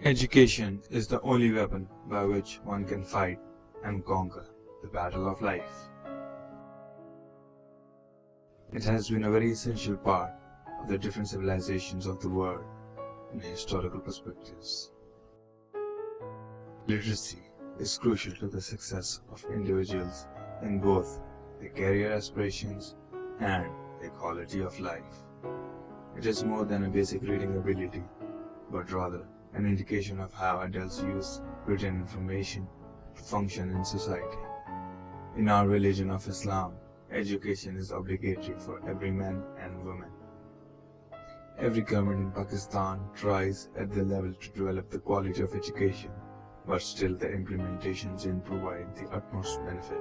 Education is the only weapon by which one can fight and conquer the battle of life. It has been a very essential part of the different civilizations of the world in historical perspectives. Literacy is crucial to the success of individuals in both their career aspirations and their quality of life. It is more than a basic reading ability, but rather an indication of how adults use written information to function in society. In our religion of Islam, education is obligatory for every man and woman. Every government in Pakistan tries at the level to develop the quality of education, but still the implementation didn't provide the utmost benefit.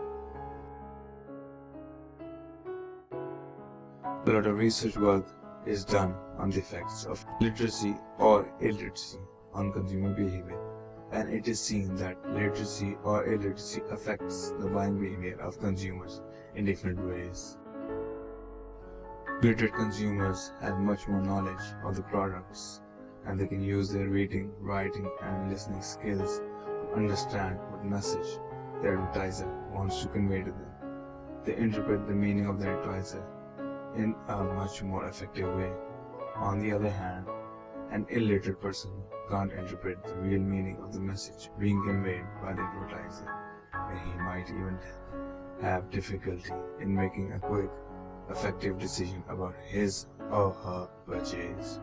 A lot of research work is done on the effects of literacy or illiteracy on consumer behavior, and it is seen that literacy or illiteracy affects the buying behavior of consumers in different ways. Literate consumers have much more knowledge of the products, and they can use their reading, writing, and listening skills to understand what message the advertiser wants to convey to them. They interpret the meaning of the advertiser in a much more effective way. On the other hand, an illiterate person can't interpret the real meaning of the message being conveyed by the advertiser, and he might even have difficulty in making a quick, effective decision about his or her purchase.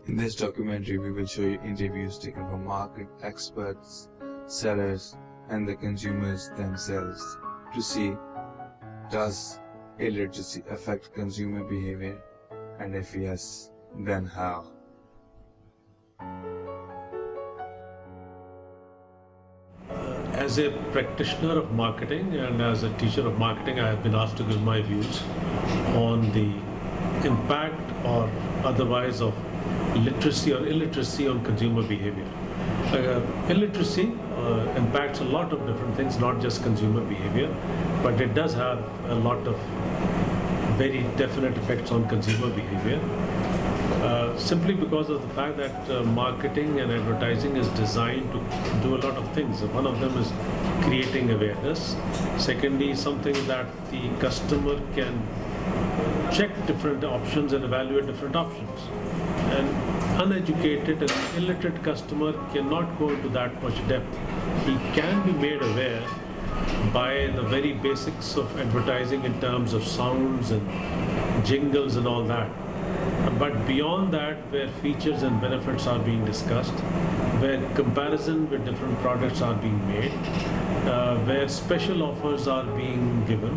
In this documentary, we will show you interviews taken from market experts, sellers, and the consumers themselves to see, does illiteracy affect consumer behavior, and if yes, then how? As a practitioner of marketing and as a teacher of marketing, I have been asked to give my views on the impact or otherwise of literacy or illiteracy on consumer behavior. Illiteracy impacts a lot of different things, not just consumer behavior, but it does have a lot of very definite effects on consumer behavior. Simply because of the fact that marketing and advertising is designed to do a lot of things. One of them is creating awareness. Secondly, something that the customer can check different options and evaluate different options. An uneducated and illiterate customer cannot go into that much depth. He can be made aware by the very basics of advertising in terms of sounds and jingles and all that. But beyond that, where features and benefits are being discussed, where comparison with different products are being made, where special offers are being given,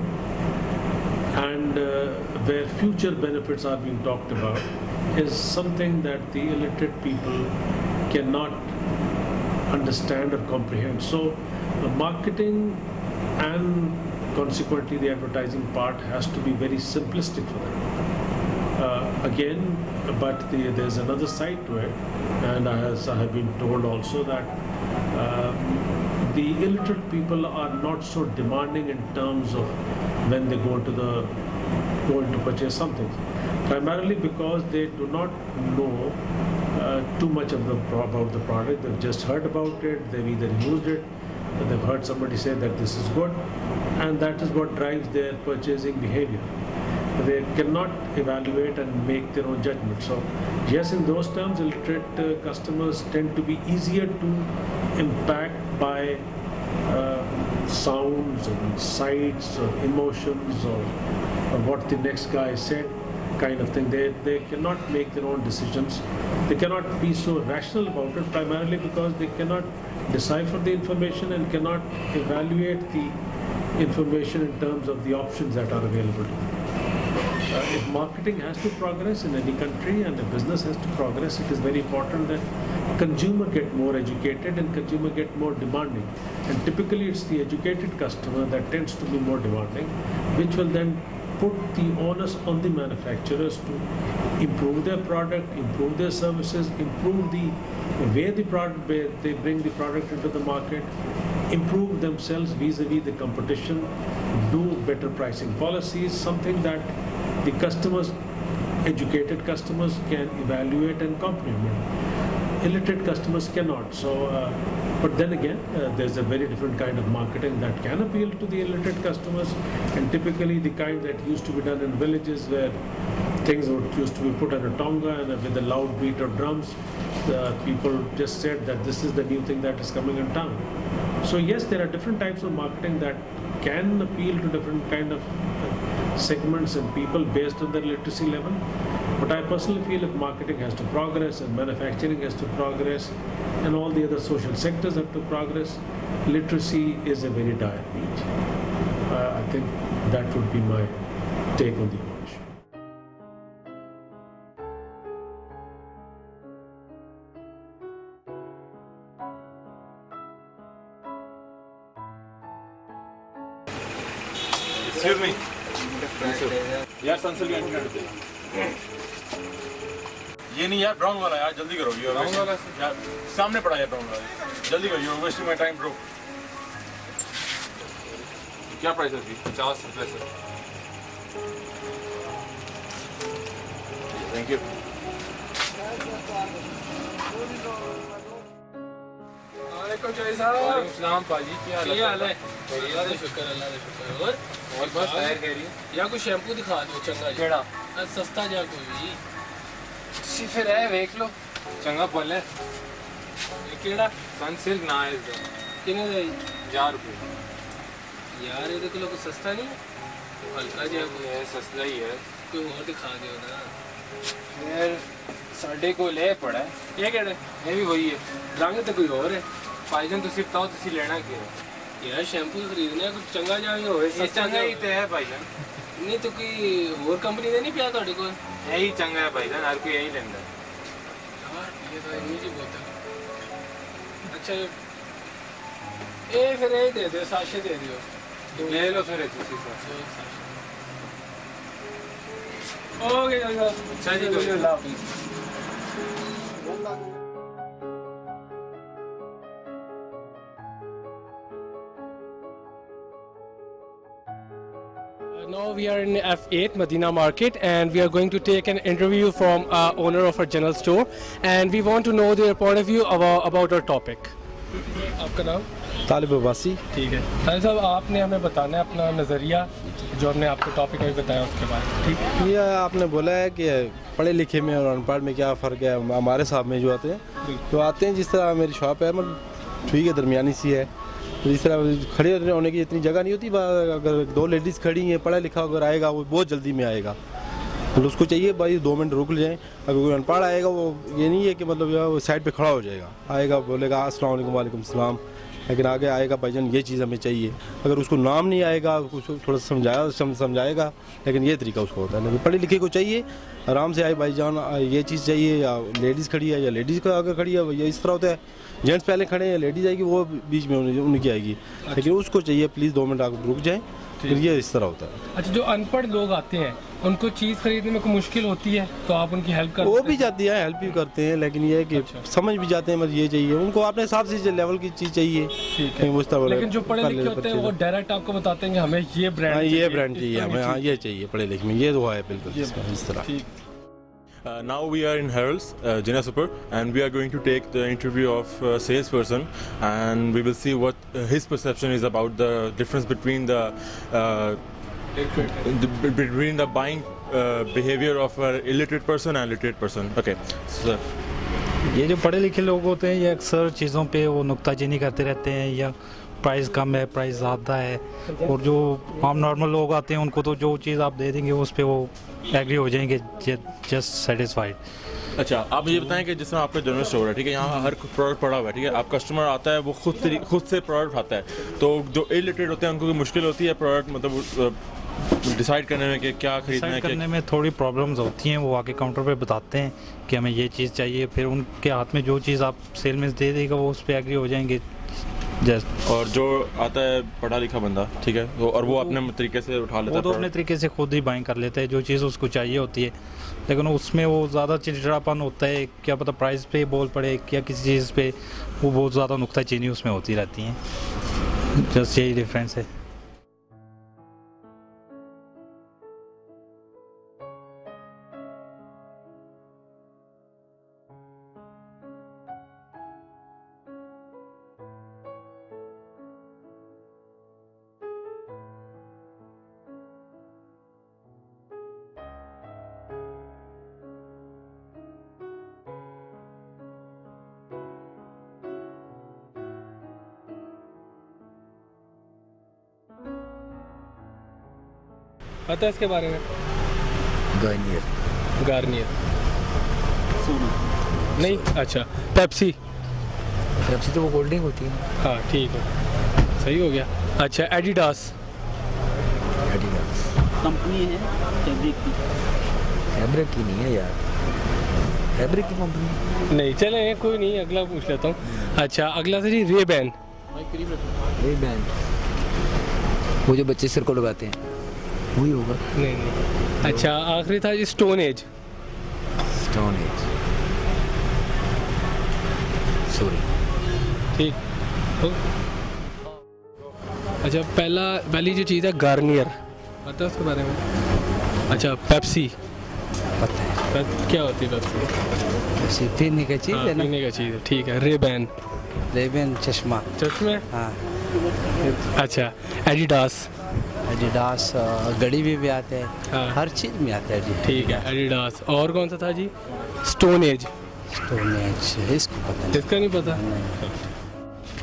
and where future benefits are being talked about, is something that the illiterate people cannot understand or comprehend. So marketing and consequently the advertising part has to be very simplistic for them. But there's another side to it, and as I have been told also that the illiterate people are not so demanding in terms of when they go to purchase something, primarily because they do not know too much about the product. They've just heard about it, they've either used it, they've heard somebody say that this is good, and that is what drives their purchasing behavior. They cannot evaluate and make their own judgment. So yes, in those terms, illiterate customers tend to be easier to impact by sounds and sights or emotions or what the next guy said kind of thing. They cannot make their own decisions. They cannot be so rational about it, primarily because they cannot decipher the information and cannot evaluate the information in terms of the options that are available to them. If marketing has to progress in any country and the business has to progress, it is very important that consumer get more educated and consumer get more demanding. And typically it's the educated customer that tends to be more demanding, which will then put the onus on the manufacturers to improve their product, improve their services, improve the way they bring the product into the market, improve themselves vis-a-vis the competition, do better pricing policies, something that the customers educated customers can evaluate and comprehend. Illiterate customers cannot. So, but then again, there's a very different kind of marketing that can appeal to the illiterate customers, and typically the kind that used to be done in villages where things used to be put on a tonga and with a loud beat of drums. People just said that this is the new thing that is coming in town. So yes, there are different types of marketing that can appeal to different kind of segments and people based on their literacy level. But I personally feel if marketing has to progress and manufacturing has to progress and all the other social sectors have to progress, literacy is a very dire need. I think that would be my take on the issue. Excuse me. यार संसल का internet दे। ये नहीं यार brown वाला यार जल्दी करो ये ब्राउन वाला यार सामने पड़ा है ब्राउन वाला जल्दी करो you wasting my time bro. क्या प्राइस है इसकी? 50 रुपए सर। Thank you. वालेकुम सलाम। सलाम पाजी क्या हाल है? अल्लाह का शुक्र अल्लाह का शुक्र। और बस खैर कह रही है या कोई शैम्पू दिखा दो चंगा केड़ा सस्ता जा कोई भी सी फिर है देख लो चंगा पल है ये केड़ा सनसिल्क ना है इसका किने दे 4 रुपए यार ये देखो कुछ सस्ता नहीं है हल्का जा कोई ये सस्ता ही है कोई और दिखा दो ना यार साढ़े को ले पड़ा है ये केड़ा ये भी वही है रंग तो कोई और है भाईजान तुसी बताओ तुसी लेना क्या है यार शैम्पू खरीदना है कुछ चंगा जा होए ये चंगा ही तो है भाईजान नहीं तो कोई और कंपनी दे नहीं पिया ਤੁਹਾਡੇ ਕੋਲ यही चंगा है भाईजान हर कोई यही लेंदा यार ये तो इतनी जी बोतल अच्छा ये फिर ये दे दो साशे दे दियो ले लो फिर तुसी ओके अच्छा जी कोई अल्लाह हाफिज़ Now we are in F8 Medina Market and we are going to take an interview from owner of a general store and we want to know their point of view about our topic. आपका नाम? तालिब अब्बासी। ठीक है तालिब साहब आपने हमें बताना है अपना नज़रिया जो हमने आपको टॉपिक अभी बताया उसके बाद ठीक है। ये आपने बोला है कि पढ़े लिखे में और अनपढ़ में क्या फ़र्क है। हमारे साहब में जो आते हैं तो आते हैं जिस तरह मेरी शॉप है मतलब ठीक है दरमियानी सी है तो इस तरह खड़े होने की इतनी जगह नहीं होती। अगर 2 लेडीज़ खड़ी हैं पढ़ा लिखा अगर आएगा वो बहुत जल्दी में आएगा तो उसको चाहिए भाई 2 मिनट रुक जाएं। अगर कोई अनपढ़ आएगा वो ये नहीं है कि मतलब यार साइड पे खड़ा हो जाएगा आएगा बोलेगा अस्सलाम वालेकुम वालेकुम सलाम लेकिन आगे आएगा भाईजान ये चीज़ हमें चाहिए। अगर उसको नाम नहीं आएगा उसको थोड़ा समझाएगा लेकिन ये तरीका उसको होता है। लेकिन पढ़े लिखे को चाहिए आराम से आए भाईजान ये चीज़ चाहिए या लेडीज़ खड़ी है या लेडीज़ का अगर खड़ी है या इस तरह होता है जेंट्स पहले खड़े हैं लेडीज़ आएगी वो बीच में उनकी आएगी लेकिन उसको चाहिए प्लीज़ 2 मिनट आकर रुक जाएँ फिर ये इस तरह होता है। अच्छा जो अनपढ़ लोग आते हैं उनको चीज़ खरीदने में कोई मुश्किल होती है तो आप उनकी हेल्प करते वो भी जाती है हेल्प भी करते हैं लेकिन ये है कि समझ भी जाते हैं मतलब ये चाहिए उनको अपने हिसाब से लेवल की चीज़ चाहिए ठीक है। उस तरह लेकिन जो पढ़े लिखे होते हैं वो डायरेक्ट आपको बताते हैं कि हमें ये ब्रांड चाहिए हमें हाँ ये चाहिए पढ़े लिखे में ये तो है बिल्कुल इस तरह। Now we are in Harold's, Jina Super, and we are going to take the interview of a salesperson, and we will see what his perception is about the difference between the buying behavior of an illiterate person and literate person. Okay, so ये जो पढ़े लिखे लोग होते हैं ये अक्सर चीज़ों पे वो नुक्ताचीनी करते रहते हैं या प्राइस कम है प्राइस ज़्यादा है और जो आम नॉर्मल लोग आते हैं उनको तो जो चीज़ आप दे देंगे उस पर वो एग्री हो जाएंगे जस्ट सेटिस्फाइड। अच्छा आप मुझे बताएं कि जिसमें आपका जनरल स्टोर है ठीक है यहाँ हर प्रोडक्ट पड़ा हुआ है ठीक है आप कस्टमर आता है वो खुद से प्रोडक्ट खाता है तो जो इलिटरेट होते हैं उनको मुश्किल होती है प्रोडक्ट मतलब डिसाइड करने में कि क्या खरीदना है करने में थोड़ी प्रॉब्लम्स होती हैं वो आके काउंटर पे बताते हैं कि हमें ये चीज़ चाहिए फिर उनके हाथ में जो चीज़ आप सेल में दे देगा वो उस पर एग्री हो जाएंगे और जो आता है पढ़ा लिखा बंदा ठीक है तो और वो अपने तरीके से उठा लेता है वो तो अपने तरीके से खुद ही बाइंग कर लेता है जो चीज़ उसको चाहिए होती है लेकिन उसमें वो ज़्यादा चिड़चिड़ापन होता है क्या पता प्राइस पे बोल पड़े या किसी चीज़ पे वो बहुत ज़्यादा नुक्ताचीनी उसमें होती रहती हैं जस्ट यही डिफरेंस है। पता है इसके बारे में? गार्नियर नहीं, अच्छा पेप्सी। पेप्सी तो वो कोल्ड ड्रिंक होती है। हाँ ठीक है, सही हो गया। अच्छा एडिडास। एडिडास कंपनी है फैब्रिक की। फैब्रिक की नहीं है यार, फैब्रिक की कंपनी नहीं, चले कोई नहीं, अगला पूछ लेता हूँ। अच्छा अगला था जी रेबैन। रेबैन, वो जो बच्चे सिर को लगाते हैं वही होगा। नहीं नहीं। अच्छा आखिरी था जी stone age. Stone age, sorry. ठीक हो। अच्छा पहली जो चीज़ है गार्नियर, पता है उसके बारे में? अच्छा पेप्सी, पता है क्या होती है पेप्सी? ऐसे पीने का चीज़ है ना। पीने का चीज़ है, ठीक है। रेबैन, रेबैन चश्मा। चश्मे। हाँ। अच्छा एडिडास। एडिडास घड़ी भी आते हैं। हाँ। हर चीज़ में आता है जी। ठीक है एडिडास। और कौन सा था जी? Stone age. स्टोन एज इसको पता नहीं। इसका नहीं पता।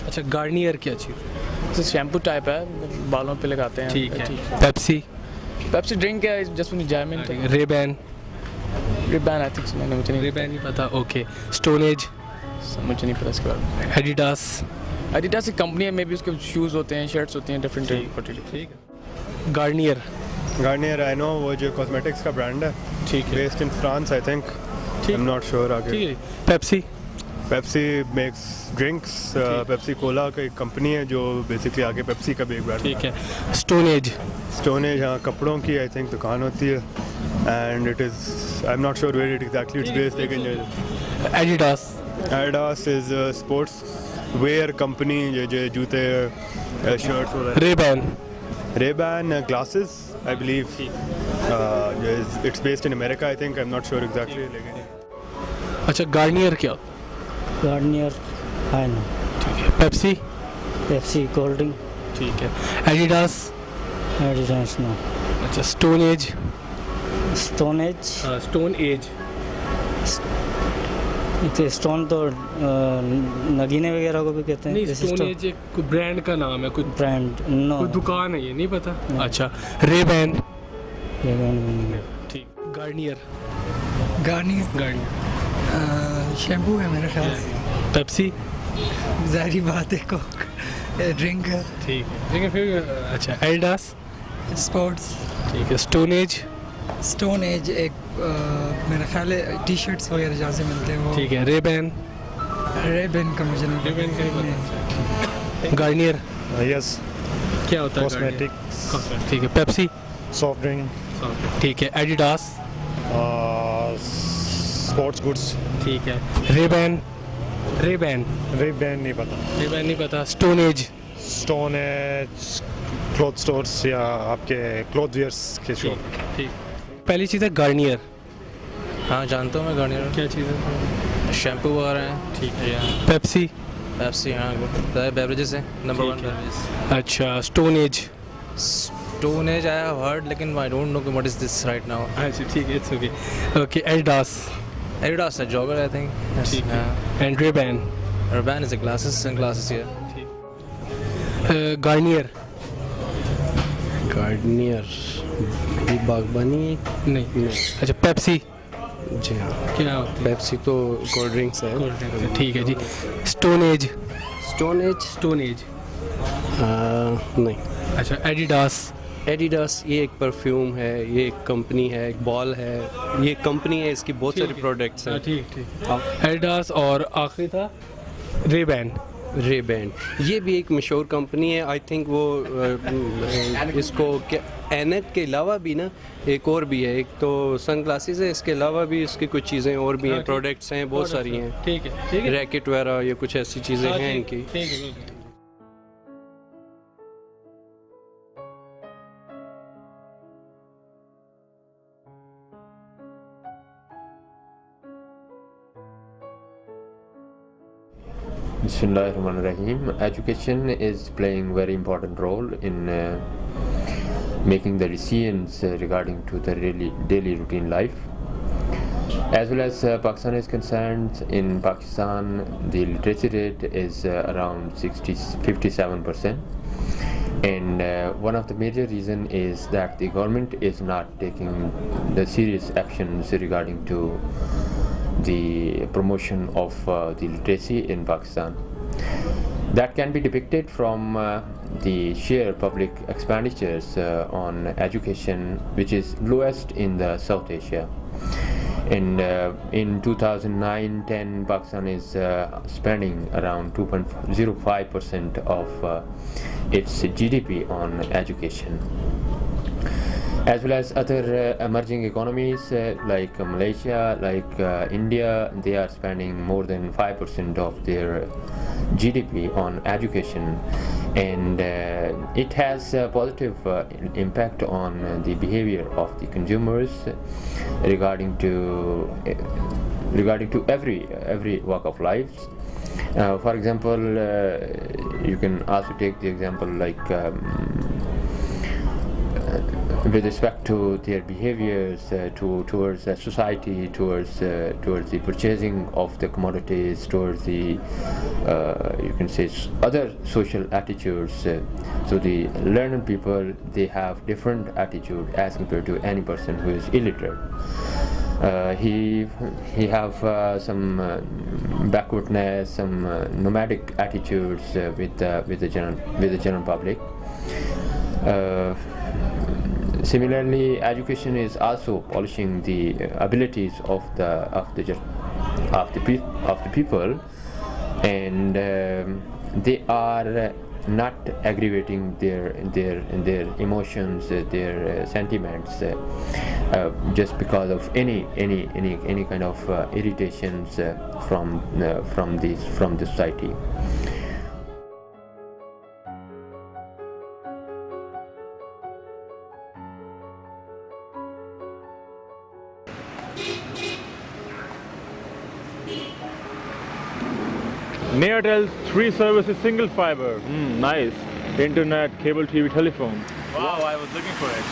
अच्छा गार्नियर क्या चीज़? तो शैम्पू टाइप है, बालों पे लगाते हैं। ठीक है। पेप्सी। पेप्सी ड्रिंक है, just for enjoyment. Ray Ban. Ray Ban I think मैंने, मुझे नहीं रेबैन नहीं पता। Okay stone age. मुझे नहीं पता इसके बारे में। एडिडास। एडिडास एक कंपनी है, मे बी उसके शूज़ होते हैं, शर्ट्स होती हैं डिफरेंट। ठीक है। गार्नियर। गार्नियर आई नो, वो जो कॉस्मेटिक्स का ब्रांड है। ठीक है। Based in France I think, I am not sure आगे। ठीक है। Pepsi. Pepsi makes drinks, Pepsi Cola का एक कंपनी है जो बेसिकली आगे पेप्सी का भी एक ब्रांड। ठीक है। Stone age. स्टोन एज हाँ कपड़ों की आई थिंक दुकान होती है, and it is I am not sure where it exactly it's based, लेकिन Adidas. Adidas is sports wear company, जो जूते शर्ट्स वगैरह। Ray Ban. Ray Ban glasses I believe, it's based in America I think, I am not sure exactly लेकिन। अच्छा Garnier क्या? Garnier I know. ठीक है। Pepsi. Pepsi cold drink. ठीक है। एडिडास। Adidas no. अच्छा stone age. Stone age. Stone age. Stone तो नगीने वगैरह को भी कहते हैं। नहीं, स्टोन एज एक ब्रांड का नाम है, कुछ ब्रांड नो, कोई दुकान है, ये नहीं पता। अच्छा रेबैन। ठीक। गार्नियर। गार्नियर शैम्पू है मेरे ख्याल से। पेप्सी। जाहिर बात है, कोक ड्रिंक है। ठीक है, लेकिन फिर अच्छा एडिडास। स्पोर्ट्स। ठीक है। Stone age. स्टोन एज एक मेरा ख्याल है टी शर्ट्स वगैरह जहाँ से मिलते हैं वो। ठीक है। रेबैन। रेबैन का मुझे नहीं रेबैन का ही पता। गार्नियर। यस क्या होता है? कॉस्मेटिक्स। ठीक है। पेप्सी। Soft drink. ठीक है। एडिडास। Sports goods. ठीक है। रेबैन। रेबैन नहीं पता। रेबैन नहीं पता। Stone age. Stone as cloth stores या आपके क्लॉथ वियर्स के शॉप। ठीक। पहली चीज़ है गार्नियर। हाँ जानता हूँ मैं गार्नियर। क्या चीज़ है? शैम्पू वगैरह हैं। ठीक है। पेप्सी। पेप्सी हाँ बेवरेजेस है, नंबर 1 बेवरेजेस। अच्छा stone age. Stone age I have heard, लेकिन I don't know what is this right now. अच्छा ठीक है, it's okay. Okay Adidas. Adidas है जॉगर आई थिंक। ठीक है। And Ray Ban. Ray Ban is glasses and glasses here. Garnier. Garnier ये बागबानी नहीं। अच्छा पेप्सी। जी हाँ। क्या होती है? पेप्सी तो कोल्ड ड्रिंक्स है। कोल्ड ड्रिंक्स है, ठीक है जी। Stone age. Stone age. Stone age नहीं। अच्छा एडिडास। एडिडास ये एक परफ्यूम है, ये एक कंपनी है, एक बॉल है, ये एक कंपनी है, इसकी बहुत सारे प्रोडक्ट्स हैं। ठीक ठीक। एडिडास और आखिरी था रेबैन। रेबैन ये भी एक मशहूर कंपनी है आई थिंक। वो इसको क्या एनक के अलावा भी ना एक और भी है, एक तो सन ग्लासेस है, इसके अलावा भी इसकी कुछ चीज़ें और भी हैं, प्रोडक्ट्स हैं बहुत सारी हैं। ठीक है। रैकेट वगैरह ये कुछ ऐसी चीज़ें हैं इनकी। ठीक है। Bismillahirrahmanirrahim. Education is playing very important role in making the decisions regarding to the daily routine life. As well as Pakistan is concerned, in Pakistan the literacy rate is around 57%, And one of the major reason is that the government is not taking the serious actions regarding to the promotion of the literacy in Pakistan. That can be depicted from the sheer public expenditures on education, which is lowest in the South Asia. And in 2009-10, Pakistan is spending around 2.05% of its GDP on education. As well as other emerging economies like Malaysia, like India, they are spending more than 5% of their GDP on education, and it has a positive impact on the behavior of the consumers regarding to every walk of life. For example, you can also take the example like with respect to their behaviors towards society, towards the purchasing of the commodities, towards the you can say other social attitudes. So the learned people, they have different attitude as compared to any person who is illiterate. He have some backwardness, some nomadic attitudes with the general public. Similarly, education is also polishing the abilities of the people, and they are not aggravating their emotions, their sentiments, just because of any kind of irritations from the society. Neotel 3 services single fiber. Nice. Internet, cable TV, telephone. Wow, I was looking for it.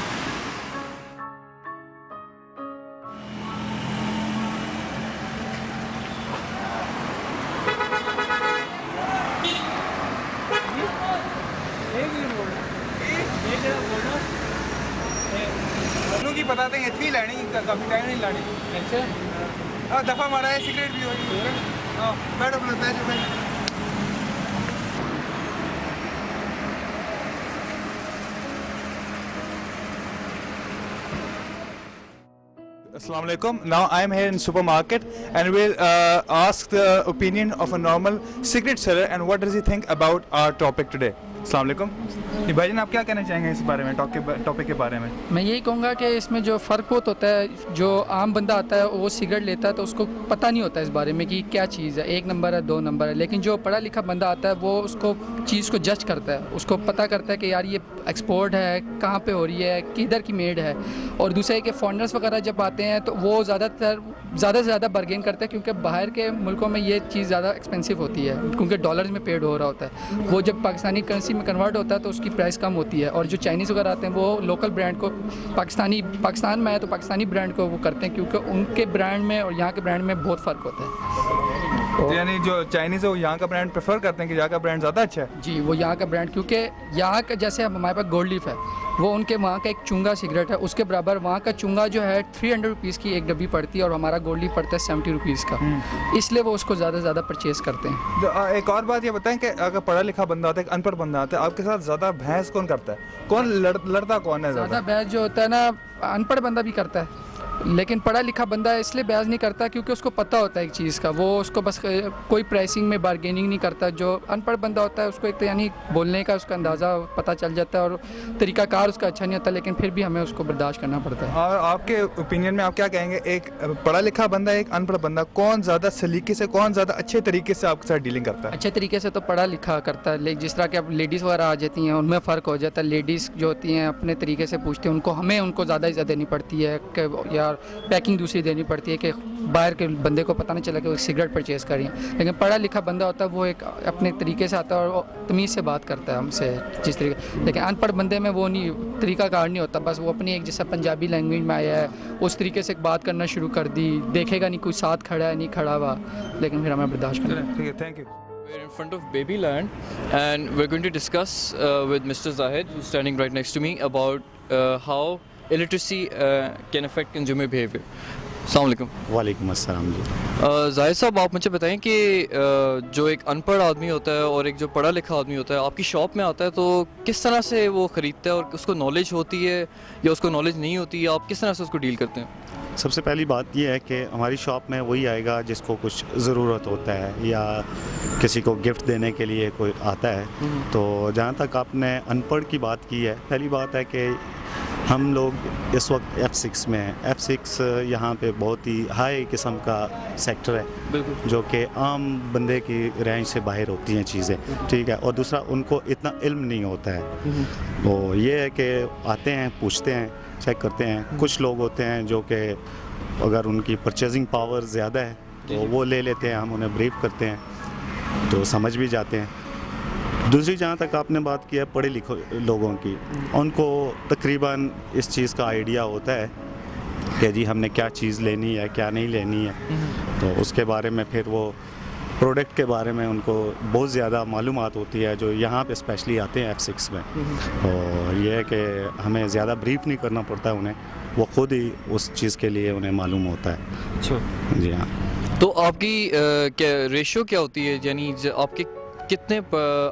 की बताते हैं इतनी लानी काफी time नहीं लानी। अच्छा दफा मारा है सिगरेट भी होगी। बैठो बैठो। Assalamu alaikum. Now I am here in supermarket and we'll ask the opinion of a normal cigarette seller and what does he think about our topic today. Assalamu alaikum. भाईजान आप क्या कहना चाहेंगे इस बारे में टॉपिक के बारे में? मैं यही कहूँगा कि इसमें जो फ़र्क बहुत होता है, जो आम बंदा आता है वो सिगरेट लेता है तो उसको पता नहीं होता इस बारे में कि क्या चीज़ है, 1 नंबर है 2 नंबर है, लेकिन जो पढ़ा लिखा बंदा आता है वो उसको चीज़ को जज करता है, उसको पता करता है कि यार ये एक्सपोर्ट है, कहाँ पे हो रही है, किधर की मेड है। और दूसरे के फॉरेनर्स वगैरह जब आते हैं तो वो ज़्यादा से ज़्यादा बार्गेन करते हैं, क्योंकि बाहर के मुल्कों में ये चीज़ ज़्यादा एक्सपेंसिव होती है क्योंकि डॉलर्स में पेड हो रहा होता है। वो जब पाकिस्तानी करेंसी में कन्वर्ट होता है तो उसकी प्राइस कम होती है। और जो चाइनीज़ वगैरह आते हैं वो लोकल ब्रांड को पाकिस्तान में है तो पाकिस्तानी ब्रांड को वो करते हैं, क्योंकि उनके ब्रांड में और यहाँ के ब्रांड में बहुत फ़र्क होता है। तो यानी जो चाइनीज़ है वो यहाँ का ब्रांड प्रेफर करते हैं कि यहाँ का ब्रांड ज़्यादा अच्छा है? जी, वो यहाँ का ब्रांड, क्योंकि यहाँ का जैसे हमारे पास गोल्ड लीफ है, वो उनके वहाँ का एक चुंगा सिगरेट है, उसके बराबर वहाँ का चुंगा जो है 300 रुपीज़ की एक डब्बी पड़ती है और हमारा गोल्ड लीफ पड़ता है 70 रुपीज़ का, इसलिए वो उसको ज़्यादा से ज़्यादा परचेज़ करते हैं। एक और बात ये बताएं कि अगर पढ़ा लिखा बंदा आता है, अनपढ़ बंदा आता है, आपके साथ ज़्यादा बहस कौन करता है? कौन लड़ता कौन है ज़्यादा? बहस जो होता है ना, अनपढ़ बंदा भी करता है, लेकिन पढ़ा लिखा बंदा इसलिए बहस नहीं करता क्योंकि उसको पता होता है एक चीज़ का, वो उसको बस कोई प्राइसिंग में बार्गेनिंग नहीं करता। जो अनपढ़ बंदा होता है उसको एक तो यानी बोलने का उसका अंदाज़ा पता चल जाता है और तरीक़ाकार उसका अच्छा नहीं होता, लेकिन फिर भी हमें उसको बर्दाश्त करना पड़ता है। और आपके ओपिनियन में आप क्या कहेंगे, एक पढ़ा लिखा बंदा एक अनपढ़ बंदा कौन ज़्यादा सलीके से, कौन ज़्यादा अच्छे तरीके से आपके साथ डीलिंग करता है? अच्छे तरीके से तो पढ़ा लिखा करता है, जिस तरह के अब लेडीज़ वगैरह आ जाती हैं उनमें फ़र्क हो जाता है। लेडीज़ जो होती हैं अपने तरीके से पूछती हैं, उनको ज़्यादा इज़्ज़त देनी पड़ती है कि यार पैकिंग दूसरी देनी पड़ती है कि बाहर के बंदे को पता नहीं चला कि वो सिगरेट परचेज़ कर रही है। लेकिन पढ़ा लिखा बंदा होता है वो एक अपने तरीके से आता है और तमीज़ से बात करता है हमसे जिस तरीके। लेकिन अनपढ़ बंदे में वो नहीं, तरीक़ाकार नहीं होता, बस वो अपनी एक जैसा पंजाबी लैंग्वेज में आया है उस तरीके से बात करना शुरू कर दी, देखेगा नहीं कोई साथ खड़ा है नहीं खड़ा हुआ, लेकिन फिर हमें बर्दाश्त करना। ठीक है, thank you. We're in front of Babyland, and we're going to discuss with Mr. Zahid, who's standing right next to me, about how illiteracy can affect consumer behavior. अस्सलाम वालेकुम। वालेकुम अस्सलाम जी। जाहिद साहब, आप मुझे बताएं कि जो एक अनपढ़ आदमी होता है और एक जो पढ़ा लिखा आदमी होता है आपकी शॉप में आता है, तो किस तरह से वो ख़रीदता है और उसको नॉलेज होती है या उसको नॉलेज नहीं होती है, आप किस तरह से उसको डील करते हैं? सबसे पहली बात यह है कि हमारी शॉप में वही आएगा जिसको कुछ ज़रूरत होता है या किसी को गिफ्ट देने के लिए कोई आता है। तो जहाँ तक आपने अनपढ़ की बात की है, पहली बात है कि हम लोग इस वक्त F6 में हैं। F6 यहाँ पे बहुत ही हाई किस्म का सेक्टर है जो कि आम बंदे की रेंज से बाहर होती हैं चीज़ें, ठीक है। और दूसरा, उनको इतना इल्म नहीं होता है। वो ये है कि आते हैं, पूछते हैं, चेक करते हैं। कुछ लोग होते हैं जो कि अगर उनकी परचेजिंग पावर ज़्यादा है तो वो ले लेते हैं, हम उन्हें ब्रीफ करते हैं तो समझ भी जाते हैं। दूसरी, जहाँ तक आपने बात की है पढ़े लिखे लोगों की, उनको तकरीबन इस चीज़ का आइडिया होता है कि जी हमने क्या चीज़ लेनी है, क्या नहीं लेनी है। तो उसके बारे में फिर वो प्रोडक्ट के बारे में उनको बहुत ज़्यादा मालूमात होती है, जो यहाँ पे स्पेशली आते हैं F6 में। और ये है कि हमें ज़्यादा ब्रीफ नहीं करना पड़ता है उन्हें, वो खुद ही उस चीज़ के लिए उन्हें मालूम होता है। अच्छा जी हाँ। तो आपकी क्या रेशियो क्या होती है, यानी आपके कितने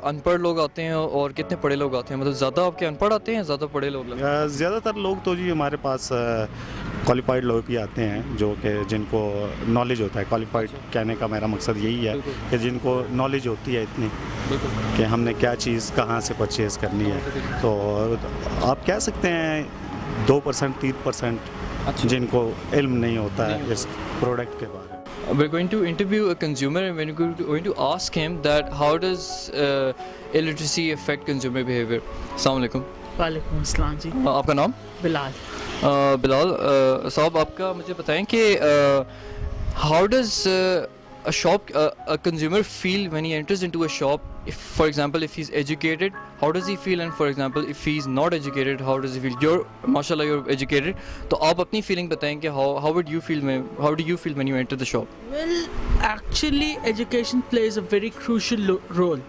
अनपढ़ लोग आते हैं और कितने पढ़े लोग आते हैं? मतलब ज़्यादा आपके अनपढ़ आते हैं, ज़्यादा पढ़े लोग? ज़्यादातर लोग तो जी हमारे पास क्वालिफाइड लोग ही आते हैं, जो कि जिनको नॉलेज होता है। क्वालिफाइड कहने का मेरा मकसद यही है कि जिनको नॉलेज होती है इतनी कि हमने क्या चीज़ कहाँ से परचेज़ करनी है। तो आप कह सकते हैं 2% 3% जिनको इल्म नहीं होता है इस प्रोडक्ट के बारे में। We're going to interview a consumer and we're going to ask him that how does illiteracy affect consumer behavior. Assalamu alaikum. वालेकुम अस्सलाम जी। आपका नाम? बिलाल। बिलाल साहब, आपका मुझे बताएं कि how does a consumer feel when he enters into a shop? If, for example, if he's educated, how does he feel? And for example, if he's not educated, how does he feel? You're, mashallah, you're educated. तो आप अपनी feeling बताएं कि how would you feel how do you feel when you enter the shop? Well, actually, education plays a very crucial role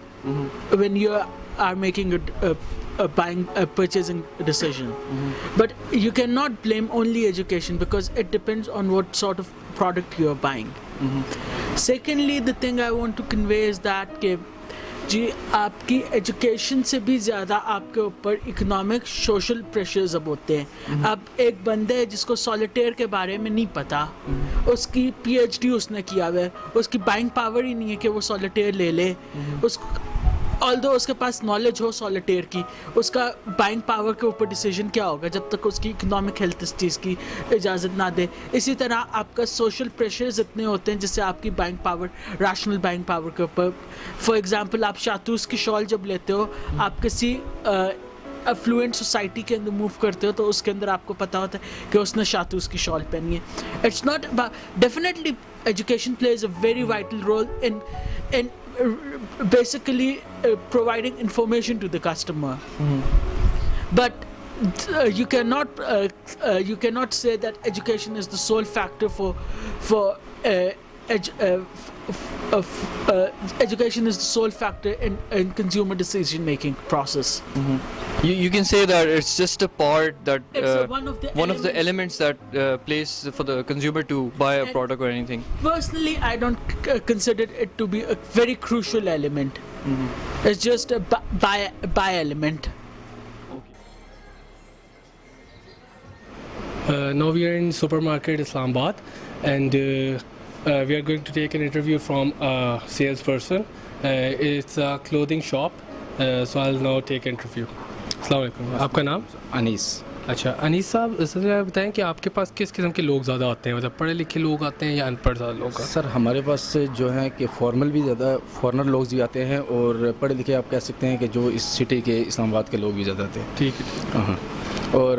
when you are making a purchasing decision. But you cannot blame only education because it depends on what sort of product you are buying. Secondly, the thing I want to convey is that कि जी आपकी education से भी ज़्यादा आपके ऊपर economic social pressures अब होते हैं। अब एक बंदे है जिसको सॉलिटेयर के बारे में नहीं पता, उसकी PhD उसने किया हुआ है, उसकी बाइंग पावर ही नहीं है कि वो सॉलिटेयर ले ले। ऑल्दो उसके पास नॉलेज हो सॉलिटेयर की, उसका बाइंग पावर के ऊपर डिसीजन क्या होगा जब तक उसकी इकोनॉमिक हेल्थ इस चीज़ की इजाज़त ना दे। इसी तरह आपका सोशल प्रेशर्स इतने होते हैं जिससे आपकी buying power, rational buying power के ऊपर, फॉर एग्जांपल आप शातूस की शॉल जब लेते हो, आप किसी अफ्लुएंट सोसाइटी के अंदर मूव करते हो तो उसके अंदर आपको पता होता है कि उसने शातूस की शॉल पहनी है। It's not definitely education plays a very vital role in basically providing information to the customer, but you cannot say that education is the sole factor for education is the sole factor in consumer decision making process. You can say that it's just a part that one of the elements that plays for the consumer to buy a product or anything. Personally, I don't consider it to be a very crucial element. It's just a buy element. Now we are in supermarket Islamabad, and we are going to take an interview from a salesperson. It's a clothing shop, so I'll now take interview. अस्सलाम वालेकुम। आपका नाम? अनीस। अच्छा अनीस साहब, इसलिए बताएं कि आपके पास किस किस्म के लोग ज़्यादा आते हैं, मतलब पढ़े लिखे लोग आते हैं या अनपढ़ ज़्यादा लोग? सर हमारे पास जो है कि फॉर्मल भी ज़्यादा, फॉरनर लोग भी आते हैं, और पढ़े लिखे आप कह सकते हैं कि जो इस सिटी के इस्लामाबाद के लोग भी ज़्यादा आते हैं। ठीक है। हाँ, और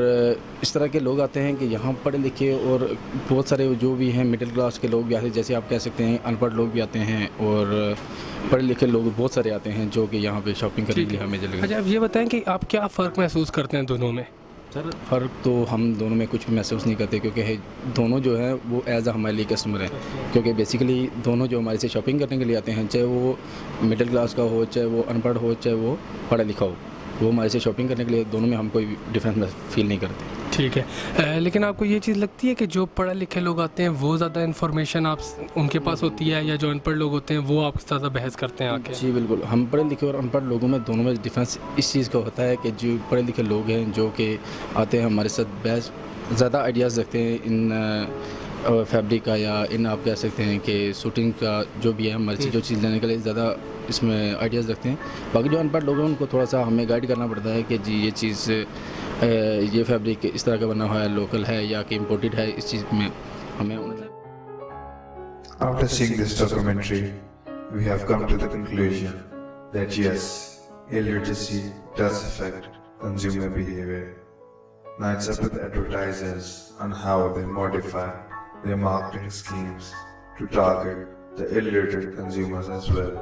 इस तरह के लोग आते हैं कि यहाँ पढ़े लिखे और बहुत सारे जो भी हैं मिडिल क्लास के लोग भी आते हैं, जैसे आप कह सकते हैं अनपढ़ लोग भी आते हैं, और पढ़े लिखे लोग बहुत सारे आते हैं जो कि यहाँ पे शॉपिंग करने के लिए हमें जल्दी। अच्छा, अब ये बताएं कि आप क्या फ़र्क महसूस करते हैं दोनों में? सर फ़र्क तो हम दोनों में कुछ भी महसूस नहीं करते, क्योंकि दोनों जो हैं वो एज हमारे लिए कस्टमर हैं, क्योंकि बेसिकली दोनों जो हमारे से शॉपिंग करने के लिए आते हैं, चाहे वो मिडिल क्लास का हो, चाहे वो अनपढ़ हो, चाहे वो पढ़ा लिखा हो, वो हमारे से शॉपिंग करने के लिए दोनों में हम कोई डिफरेंस फील नहीं करते। ठीक है, लेकिन आपको ये चीज़ लगती है कि जो पढ़े लिखे लोग आते हैं वो ज़्यादा इन्फॉर्मेशन आप उनके पास होती है, या जो अनपढ़ लोग होते हैं वो आपसे ज़्यादा बहस करते हैं आके? जी बिल्कुल, हम पढ़े लिखे और अनपढ़ लोगों में दोनों में डिफरेंस इस चीज़ का होता है कि जो पढ़े लिखे लोग हैं जो कि आते हैं हमारे साथ बहस ज़्यादा आइडियाज़ रखते हैं इन फैब्रिक का, या इन आप कह सकते हैं कि शूटिंग का जो भी है हमारे से जो चीज़ लेने के लिए ज़्यादा इसमें आइडियाज़ रखते हैं। बाकी जो अनपढ़ लोग हैं उनको थोड़ा सा हमें गाइड करना पड़ता है कि जी ये चीज़ ये फैब्रिक इस तरह का बना हुआ है, लोकल है या कि इम्पोर्टेड है, इस चीज़ में हमें After seeing this documentary, we have come to the conclusion that yes, illiteracy does affect consumer behavior. Now it's up to the advertisers on how they modify their marketing schemes to target the illiterate consumers as well.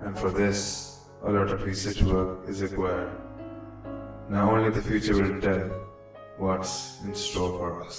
And for this, a lot of research work is required. Now only the future will tell what's in store for us.